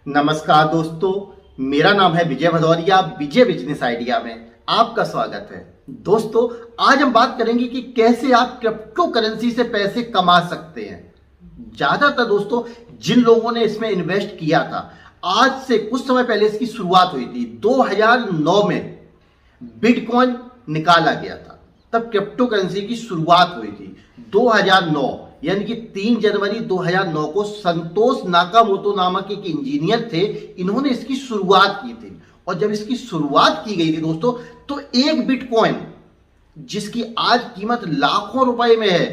नमस्कार दोस्तों, मेरा नाम है विजय भदौरिया। विजय बिजनेस आइडिया में आपका स्वागत है। दोस्तों, आज हम बात करेंगे कि कैसे आप क्रिप्टो करेंसी से पैसे कमा सकते हैं। ज्यादातर दोस्तों जिन लोगों ने इसमें इन्वेस्ट किया था, आज से कुछ समय पहले इसकी शुरुआत हुई थी। 2009 में बिटकॉइन निकाला गया था, तब क्रिप्टो करेंसी की शुरुआत हुई थी। 2009 यानी कि 3 जनवरी 2009 को संतोष नाकामोटो नामक एक इंजीनियर थे, इन्होंने इसकी शुरुआत की थी। और जब इसकी शुरुआत की गई थी दोस्तों, तो एक बिटकॉइन जिसकी आज कीमत लाखों रुपए में है,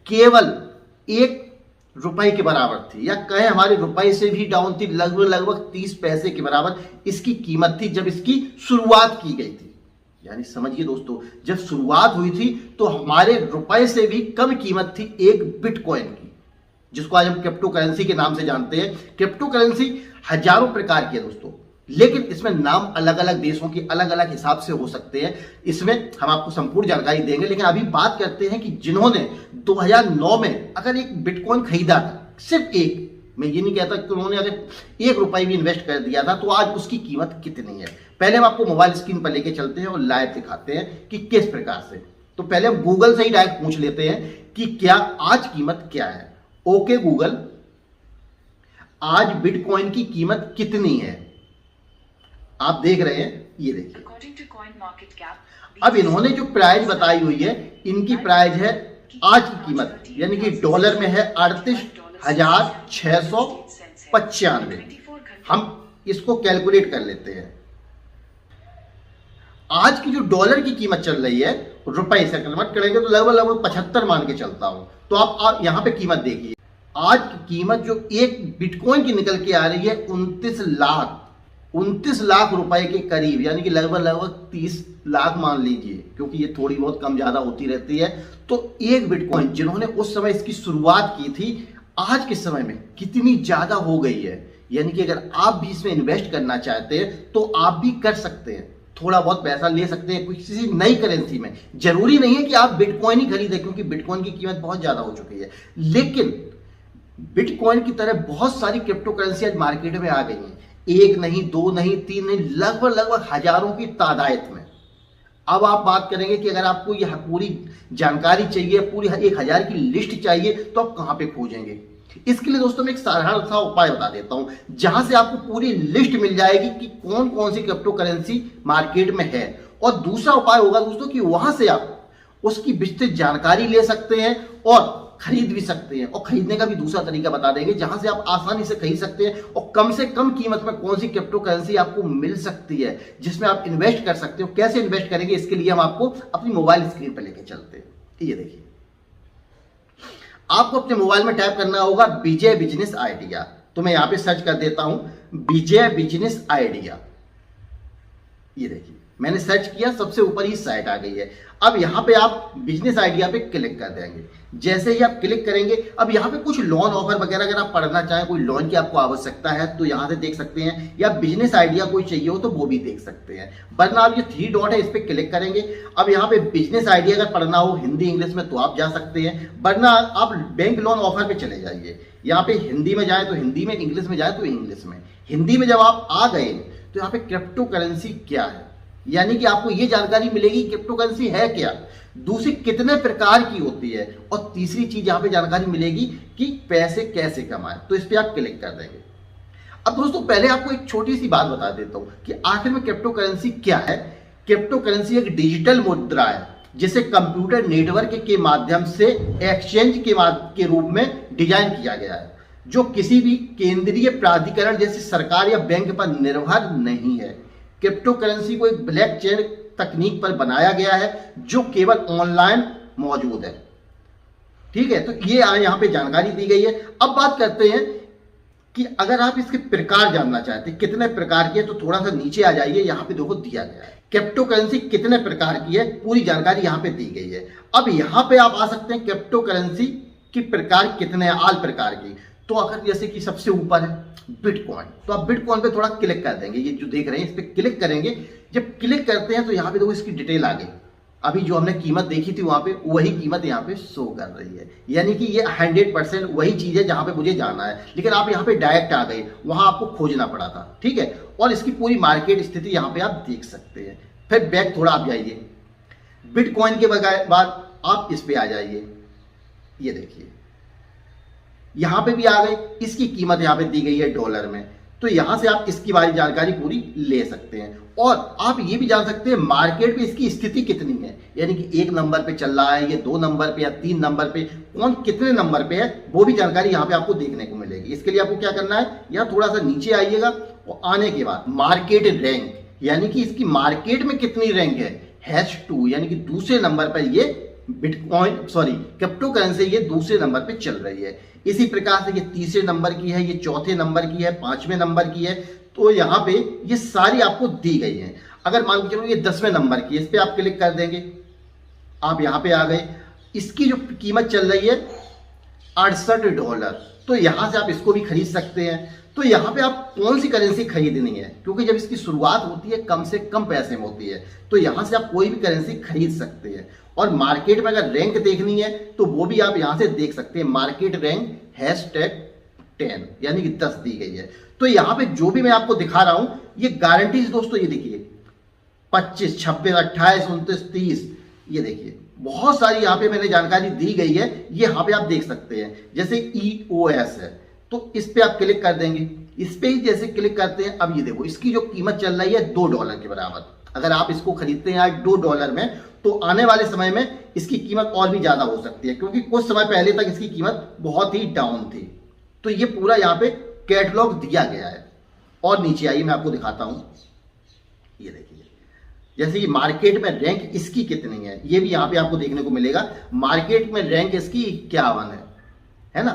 केवल 1 रुपए के बराबर थी, या कहें हमारे रुपए से भी डाउन थी, लगभग 30 पैसे के बराबर इसकी कीमत थी जब इसकी शुरुआत की गई थी। यानी समझिए दोस्तों, जब शुरुआत हुई थी तो हमारे रुपए से भी कम कीमत थी एक बिटकॉइन की, जिसको आज हम क्रिप्टो करेंसी के नाम से जानते हैं। क्रिप्टो करेंसी हजारों प्रकार की है दोस्तों, लेकिन इसमें नाम अलग अलग देशों के अलग अलग हिसाब से हो सकते हैं। इसमें हम आपको संपूर्ण जानकारी देंगे, लेकिन अभी बात करते हैं कि जिन्होंने 2009 में अगर एक बिटकॉइन खरीदा था, सिर्फ एक, मैं ये नहीं कहता कि उन्होंने अगर 1 रुपए भी इन्वेस्ट कर दिया था, तो आज उसकी कीमत कितनी है। पहले हम आपको मोबाइल स्क्रीन पर लेके चलते हैं और लाइव दिखाते हैं कि किस प्रकार से। तो पहले हम गूगल से ही डायरेक्ट पूछ लेते हैं कि क्या आज कीमत क्या है। ओके गूगल, आज बिटकॉइन की कीमत कितनी है। आप देख रहे हैं, ये देखिए। अब इन्होंने जो प्राइस बताई हुई है, इनकी प्राइस है आज की कीमत, यानी कि डॉलर में है 38,695। हम इसको कैलकुलेट कर लेते हैं। आज की जो डॉलर की कीमत चल रही है, रुपए से कन्वर्ट करेंगे तो लगभग 75 मान के चलता हूं। तो आप यहां पे कीमत देखिए। आज की कीमत जो एक बिटकॉइन की निकल के आ रही है 29 लाख रुपए के करीब, यानी कि लगभग 30 लाख मान लीजिए, क्योंकि ये थोड़ी बहुत कम ज्यादा होती रहती है। तो एक बिटकॉइन जिन्होंने उस समय इसकी शुरुआत की थी, आज के समय में कितनी ज्यादा हो गई है। यानी कि अगर आप भी इसमें इन्वेस्ट करना चाहते हैं तो आप भी कर सकते हैं, थोड़ा बहुत पैसा ले सकते हैं किसी नई करेंसी में। जरूरी नहीं है कि आप बिटकॉइन ही खरीदें, क्योंकि बिटकॉइन की कीमत बहुत ज्यादा हो चुकी है। लेकिन बिटकॉइन की तरह बहुत सारी क्रिप्टो करेंसी आज मार्केट में आ गई हैं, 1 नहीं, 2 नहीं, 3 नहीं, लगभग हजारों की तादाद में। अब आप बात करेंगे कि अगर आपको यह पूरी जानकारी चाहिए, पूरी 1000 की लिस्ट चाहिए, तो आप कहां पे खोजेंगे। इसके लिए दोस्तों मैं एक साधारण सा उपाय बता देता हूं, जहां से आपको पूरी लिस्ट मिल जाएगी कि कौन कौन सी क्रिप्टो करेंसी मार्केट में है। और दूसरा उपाय होगा दोस्तों कि वहां से आप उसकी विस्तृत जानकारी ले सकते हैं और खरीद भी सकते हैं। और खरीदने का भी दूसरा तरीका बता देंगे, जहां से आप आसानी से खरीद सकते हैं और कम से कम कीमत में कौन सी क्रिप्टो करेंसी आपको मिल सकती है, जिसमें आप इन्वेस्ट कर सकते हो। कैसे इन्वेस्ट करेंगे, इसके लिए हम आपको अपनी मोबाइल स्क्रीन पर लेके चलते हैं। ये देखिए, आपको अपने मोबाइल में टाइप करना होगा विजय बिजनेस आइडिया। तो मैं यहां पे सर्च कर देता हूं विजय बिजनेस आइडिया। ये देखिए, मैंने सर्च किया, सबसे ऊपर ही साइट आ गई है। अब यहां पे आप बिजनेस आइडिया पे क्लिक कर देंगे। जैसे ही आप क्लिक करेंगे, अब यहां पे कुछ लोन ऑफर वगैरह अगर आप पढ़ना चाहें, कोई लोन की आपको आवश्यकता है तो यहां से देख सकते हैं, या बिजनेस आइडिया कोई चाहिए हो तो वो भी देख सकते हैं। वरना आप ये 3 डॉट है, इस पे क्लिक करेंगे। अब यहाँ पे बिजनेस आइडिया अगर पढ़ना हो हिंदी इंग्लिश में तो आप जा सकते हैं, वरना आप बैंक लोन ऑफर पे चले जाइए। यहाँ पे हिंदी में जाए तो हिंदी में, इंग्लिश में जाए तो इंग्लिश में। हिंदी में जब आप आ गए तो यहाँ पे क्रिप्टो करेंसी क्या है, यानी कि आपको ये जानकारी मिलेगी क्रिप्टो करेंसी है क्या, दूसरी कितने प्रकार की होती है, और तीसरी चीज यहां पे जानकारी मिलेगी कि पैसे कैसे कमाएं। तो इस पे आप क्लिक कर देंगे। अब दोस्तों पहले आपको एक छोटी सी बात बता देता हूं कि आखिर में क्रिप्टो करेंसी क्या है। क्रिप्टो करेंसी एक डिजिटल मुद्रा है, जिसे कंप्यूटर नेटवर्क के माध्यम से एक्सचेंज के रूप में डिजाइन किया गया है, जो किसी भी केंद्रीय प्राधिकरण जैसे सरकार या बैंक पर निर्भर नहीं है। क्रिप्टो करेंसी को एक ब्लॉकचेन तकनीक पर बनाया गया है, जो केवल ऑनलाइन मौजूद है। ठीक है, तो ये यहां पे जानकारी दी गई है। अब बात करते हैं कि अगर आप इसके प्रकार जानना चाहते हैं कितने प्रकार की है, तो थोड़ा सा नीचे आ जाइए, यहां पे देखो दिया गया है क्रिप्टो करेंसी कितने प्रकार की है, पूरी जानकारी यहां पे दी गई है। अब यहां पे आप आ सकते हैं क्रिप्टो करेंसी के प्रकार कितने हैं, आल प्रकार की। तो अगर जैसे कि सबसे ऊपर है बिटकॉइन, तो आप बिटकॉइन पे थोड़ा क्लिक कर देंगे। ये जो देख रहे हैं इस पे क्लिक करेंगे। जब क्लिक करते हैं तो यहाँ पे देखो इसकी डिटेल आ गई। अभी जो हमने कीमत देखी थी वहां पे वही कीमत यहाँ पे शो कर रही है, यानी कि ये 100% वही चीज है जहां पे मुझे जाना है, लेकिन आप यहाँ पे डायरेक्ट आ गए, वहां आपको खोजना पड़ा था। ठीक है, और इसकी पूरी मार्केट स्थिति यहाँ पे आप देख सकते हैं। फिर बैक थोड़ा आप जाइए, बिटकॉइन के बाद आप इस पे आ जाइए, ये देखिए यहां पे भी आ गए, इसकी कीमत यहां पे दी गई है डॉलर में, तो यहां से आप इसकी वाली जानकारी पूरी ले सकते हैं। और आप ये भी जान सकते हैं मार्केट में इसकी स्थिति कितनी है, यानी कि 1 नंबर पे चल रहा है, ये 2 नंबर पे या 3 नंबर पे, कौन कितने नंबर पे है, वो भी जानकारी यहाँ पे आपको देखने को मिलेगी। इसके लिए आपको क्या करना है, यहाँ थोड़ा सा नीचे आइएगा और आने के बाद मार्केट रैंक, यानी कि इसकी मार्केट में कितनी रैंक है, #2, यानी कि दूसरे नंबर पर ये क्रिप्टो करेंसी ये दूसरे नंबर पे चल रही है। इसी प्रकार से ये तीसरे नंबर की है, ये चौथे नंबर की है, 5वें नंबर की है। तो यहाँ पे ये सारी आपको दी गई है। अगर मान के चलो ये 10वें नंबर की है, इस पे आप क्लिक कर देंगे, आप यहाँ पे आ गए, इसकी जो कीमत चल रही है $68, तो यहां से आप इसको भी खरीद सकते हैं। तो यहाँ पे आप कौन सी करेंसी खरीदनी है, क्योंकि जब इसकी शुरुआत होती है कम से कम पैसे में होती है, तो यहां से आप कोई भी करेंसी खरीद सकते हैं। और मार्केट में अगर रैंक देखनी है तो वो भी आप यहां से देख सकते हैं, मार्केट रैंक #10 यानी कि 10 दी गई है। तो यहां पे जो भी मैं आपको दिखा रहा हूं ये गारंटीज दोस्तों, ये देखिए 25, 26, 28, 29, 30, ये देखिए बहुत सारी यहाँ पे मैंने जानकारी दी गई है, ये यहाँ पे आप देख सकते हैं। जैसे EOS है तो इस पे आप क्लिक कर देंगे, इस पे ही जैसे क्लिक करते हैं, अब ये देखो इसकी जो कीमत चल रही है $2 के बराबर। अगर आप इसको खरीदते हैं आज $2 में, तो आने वाले समय में इसकी कीमत और भी ज्यादा हो सकती है, क्योंकि कुछ समय पहले तक इसकी कीमत बहुत ही डाउन थी। तो ये पूरा यहाँ पे कैटलॉग दिया गया है। और नीचे आइए मैं आपको दिखाता हूं, ये देखिए जैसे कि मार्केट में रैंक इसकी कितनी है, ये भी यहाँ पे आपको देखने को मिलेगा। मार्केट में रैंक इसकी 51 है ना।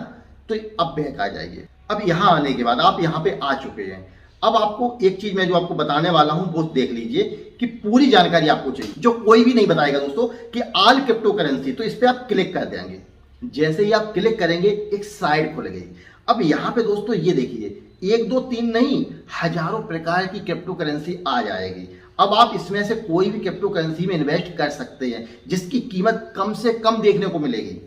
तो अब बैक आ जाइए। अब यहां आने के बाद आप यहां पे आ चुके हैं। अब आपको एक चीज मैं जो आपको बताने वाला हूं वो देख लीजिए कि पूरी जानकारी आपको चाहिए, जो कोई भी नहीं बताएगा दोस्तों, कि ऑल क्रिप्टो करेंसी। तो इस पे आप क्लिक कर देंगे, जैसे ही आप क्लिक करेंगे एक साइट खुल गई। अब यहां पे दोस्तों ये देखिए 1, 2, 3 नहीं, हजारों प्रकार की क्रिप्टो करेंसी आ जाएगी। अब आप इसमें से कोई भी क्रिप्टो करेंसी में इन्वेस्ट कर सकते हैं, जिसकी कीमत कम से कम देखने को मिलेगी।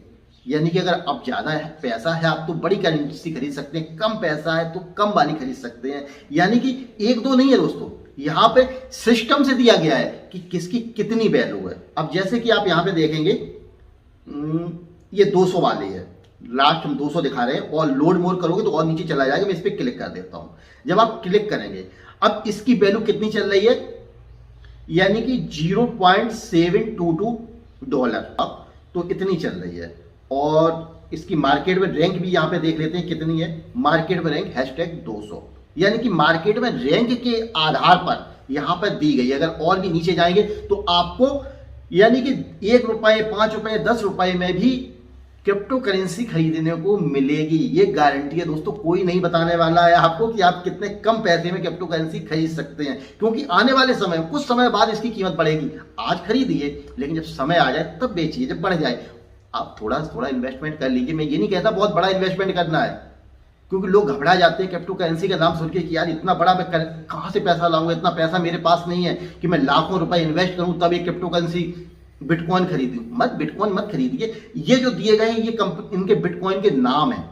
यानी कि अगर अब ज्यादा पैसा है आप तो बड़ी करेंसी खरीद सकते हैं, कम पैसा है तो कम वाली खरीद सकते हैं। यानी कि 1, 2 नहीं है दोस्तों, यहाँ पे सिस्टम से दिया गया है कि किसकी कितनी वैल्यू है। अब जैसे कि आप यहाँ पे देखेंगे ये 200 वाली है, लास्ट हम 200 दिखा रहे हैं, और लोड मोर करोगे तो और नीचे चला जाएगा। मैं इस पर क्लिक कर देता हूं। जब आप क्लिक करेंगे, अब इसकी वैल्यू कितनी चल रही है, यानी कि $0.722, अब तो इतनी चल रही है। और इसकी मार्केट में रैंक भी यहां पे देख लेते हैं कितनी है। मार्केट में रैंक #200, यानी कि मार्केट में रैंक के आधार पर यहां पर दी गई। अगर और भी नीचे जाएंगे तो आपको यानी कि ₹1, ₹5, ₹10 में भी क्रिप्टो करेंसी खरीदने को मिलेगी। ये गारंटी है दोस्तों, कोई नहीं बताने वाला है आपको कि आप कितने कम पैसे में क्रिप्टो करेंसी खरीद सकते हैं, क्योंकि आने वाले समय में कुछ समय बाद इसकी कीमत बढ़ेगी। आज खरीदिए, लेकिन जब समय आ जाए तब बेचिए, जब बढ़ जाए। आप थोड़ा थोड़ा इन्वेस्टमेंट कर लीजिए। मैं ये नहीं कहता बहुत बड़ा इन्वेस्टमेंट करना है, क्योंकि लोग घबरा जाते हैं क्रिप्टो करेंसी का नाम सुन के कि यार इतना बड़ा मैं कहां से पैसा लाऊंगा, इतना पैसा मेरे पास नहीं है कि मैं लाखों रुपए इन्वेस्ट करूं तब एक क्रिप्टो करेंसी बिटकॉइन खरीदूं। बिटकॉइन मत खरीदिए। ये जो दिए गए हैं ये इनके बिटकॉइन के नाम है,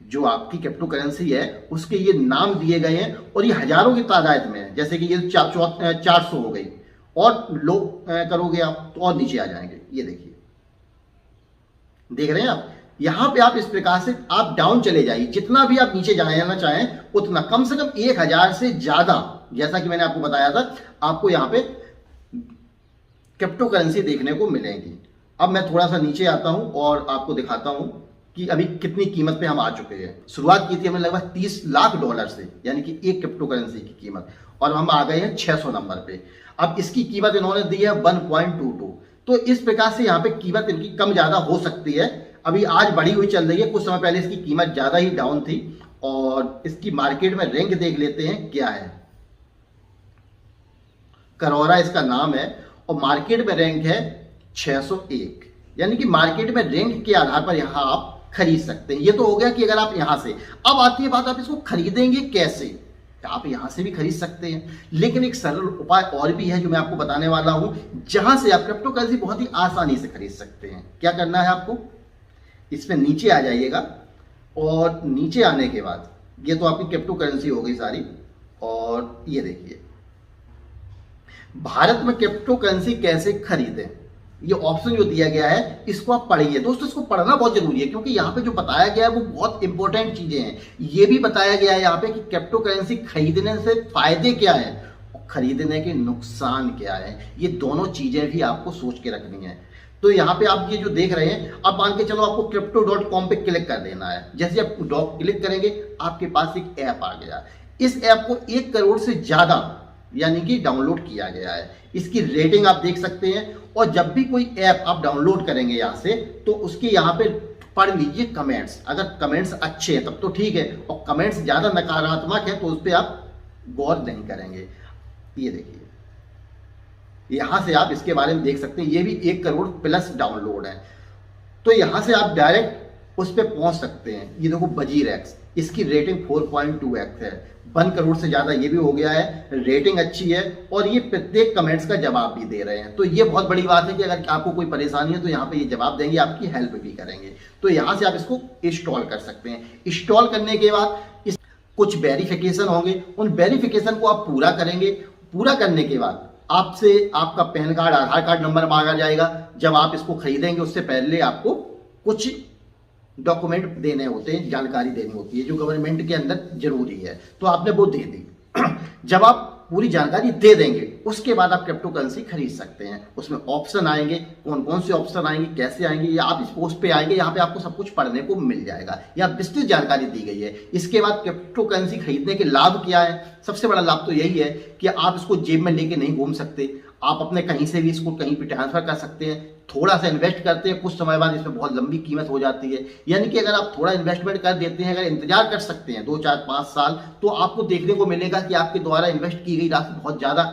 जो आपकी क्रिप्टो करेंसी है उसके ये नाम दिए गए हैं, और ये हजारों की तादाद में है। जैसे कि ये 400 हो गई, और लो करोगे आप तो और नीचे आ जाएंगे। ये देखिए, देख रहे हैं आप, यहां पे आप इस प्रकार से आप डाउन चले जाइए, जितना भी आप नीचे जाना चाहें उतना, कम से कम 1000 से ज्यादा, जैसा कि मैंने आपको बताया था, आपको यहां पे क्रिप्टो करेंसी देखने को मिलेगी। अब मैं थोड़ा सा नीचे आता हूं और आपको दिखाता हूं कि अभी कितनी कीमत पे हम आ चुके हैं। शुरुआत की थी हमने लगभग $30 लाख से, यानी कि एक क्रिप्टो करेंसी की कीमत, और हम आ गए हैं 600 नंबर पे। अब इसकी कीमत इन्होंने दी है 1.22। तो इस प्रकार से यहाँ पे कीमत इनकी कम ज्यादा हो सकती है। अभी आज बढ़ी हुई चल रही है, कुछ समय पहले इसकी कीमत ज्यादा ही डाउन थी। और इसकी मार्केट में रैंक देख लेते हैं क्या है। करोरा इसका नाम है, और मार्केट में रैंक है 601, यानी कि मार्केट में रैंक के आधार पर यहां आप खरीद सकते हैं। ये तो हो गया कि अगर आप यहां से, अब आती है बात आप इसको खरीदेंगे कैसे। आप यहां से भी खरीद सकते हैं। लेकिन एक सरल उपाय और भी है जो मैं आपको बताने वाला हूं, जहां से आप क्रिप्टो करेंसी बहुत ही आसानी से खरीद सकते हैं। क्या करना है आपको, इसमें नीचे आ जाइएगा और नीचे आने के बाद ये तो आपकी क्रिप्टो करेंसी हो गई सारी, और ये देखिए भारत में क्रिप्टो करेंसी कैसे खरीदें, ये ऑप्शन जो दिया गया है इसको आप पढ़िए। दोस्तों इसको पढ़ना बहुत जरूरी है, क्योंकि यहाँ पे जो बताया गया है वो बहुत इंपॉर्टेंट चीजें हैं। ये भी बताया गया है यहाँ पे कि क्रिप्टो करेंसी खरीदने से फायदे क्या है और खरीदने के नुकसान क्या है, ये दोनों चीजें भी आपको सोच के रखनी है। तो यहाँ पे आप ये जो देख रहे हैं, अब मान के चलो आपको crypto.com पे क्लिक कर देना है। जैसे आप क्लिक करेंगे आपके पास एक ऐप आ गया। इस ऐप को 1 करोड़ से ज्यादा यानी कि डाउनलोड किया गया है। इसकी रेटिंग आप देख सकते हैं, और जब भी कोई ऐप आप डाउनलोड करेंगे यहाँ से तो उसके यहाँ पे पढ़ लीजिए कमेंट्स। अगर कमेंट्स अच्छे हैं तब तो ठीक है, और कमेंट्स ज्यादा नकारात्मक है तो उस पर आप गौर नहीं करेंगे। ये देखिए यहां से आप इसके बारे में देख सकते हैं, ये भी 1 करोड़ प्लस डाउनलोड है। तो यहां से आप डायरेक्ट उस पर पहुंच सकते हैं। ये देखो वजीर एक्स, इसकी रेटिंग 4.2x है, 1 करोड़ से ज्यादा ये भी हो गया है, रेटिंग अच्छी है, और ये प्रत्येक कमेंट्स का जवाब भी दे रहे हैं। तो ये बहुत बड़ी बात है कि अगर आपको कोई परेशानी है तो यहाँ पे ये जवाब देंगे, आपकी हेल्प भी करेंगे। तो यहाँ से आप इसको इंस्टॉल कर सकते हैं। इंस्टॉल करने के बाद इस कुछ वेरिफिकेशन होंगे, उन वेरिफिकेशन को आप पूरा करेंगे। पूरा करने के बाद आपसे आपका पैन कार्ड, आधार कार्ड नंबर मांगा जाएगा। जब आप इसको खरीदेंगे उससे पहले आपको कुछ डॉक्यूमेंट देने होते हैं, जानकारी देनी होती है जो गवर्नमेंट के अंदर जरूरी है, तो आपने वो दे दी। जब आप पूरी जानकारी दे देंगे उसके बाद आप क्रिप्टो करेंसी खरीद सकते हैं। उसमें ऑप्शन आएंगे, कौन कौन से ऑप्शन आएंगे, कैसे आएंगे, या आप इस पोस्ट पे आएंगे, यहाँ पे आपको सब कुछ पढ़ने को मिल जाएगा। यहाँ विस्तृत जानकारी दी गई है। इसके बाद क्रिप्टो करेंसी खरीदने के लाभ क्या है, सबसे बड़ा लाभ तो यही है कि आप इसको जेब में लेके नहीं घूम सकते। आप अपने कहीं से भी इसको कहीं भी ट्रांसफर कर सकते हैं। थोड़ा सा इन्वेस्ट करते हैं, कुछ समय बाद इसमें बहुत लंबी कीमत हो जाती है। यानी कि अगर आप थोड़ा इन्वेस्टमेंट कर देते हैं, अगर इंतजार कर सकते हैं 2, 4, 5 साल, तो आपको देखने को मिलेगा कि आपके द्वारा इन्वेस्ट की गई राशि बहुत ज्यादा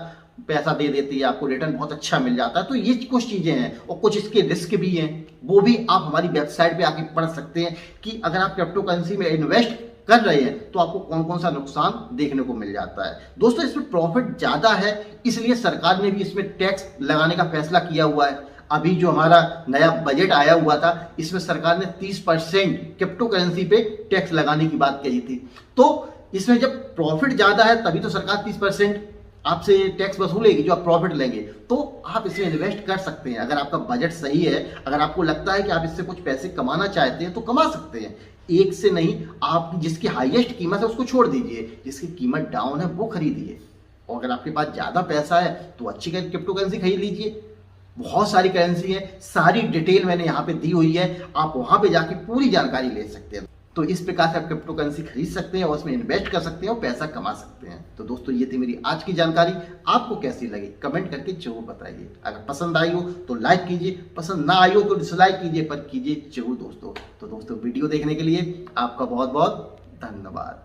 पैसा दे देती है, आपको रिटर्न बहुत अच्छा मिल जाता है। तो ये कुछ चीजें हैं, और कुछ इसके रिस्क भी हैं, वो भी आप हमारी वेबसाइट पे आके पढ़ सकते हैं कि अगर आप क्रिप्टो करेंसी में इन्वेस्ट कर रहे हैं तो आपको कौन कौन सा नुकसान देखने को मिल जाता है। दोस्तों इसमें प्रॉफिट ज्यादा है, इसलिए सरकार ने भी इसमें टैक्स लगाने का फैसला किया हुआ है। अभी जो हमारा नया बजट आया हुआ था, इसमें सरकार ने 30% क्रिप्टो करेंसी पे टैक्स लगाने की बात कही थी। तो इसमें जब प्रॉफिट ज्यादा है तभी तो सरकार 30% आपसे टैक्स वसूलेगी जो आप प्रॉफिट लेंगे। तो आप इसमें इन्वेस्ट कर सकते हैं। अगर आपका बजट सही है, अगर आपको लगता है कि आप इससे कुछ पैसे कमाना चाहते हैं तो कमा सकते हैं। एक से नहीं, आप जिसकी हाईएस्ट कीमत है उसको छोड़ दीजिए, जिसकी कीमत डाउन है वो खरीदिए। और अगर आपके पास ज्यादा पैसा है तो अच्छी क्रिप्टो करेंसी खरीद लीजिए। बहुत सारी करेंसी है, सारी डिटेल मैंने यहाँ पे दी हुई है, आप वहां पे जाके पूरी जानकारी ले सकते हैं। तो इस प्रकार से आप क्रिप्टो करेंसी खरीद सकते हैं और उसमें इन्वेस्ट कर सकते हैं और पैसा कमा सकते हैं। तो दोस्तों ये थी मेरी आज की जानकारी, आपको कैसी लगी कमेंट करके जरूर बताइए। अगर पसंद आई हो तो लाइक कीजिए, पसंद ना आई हो तो डिसलाइक कीजिए, पर कीजिए जरूर दोस्तों। तो दोस्तों वीडियो देखने के लिए आपका बहुत बहुत धन्यवाद।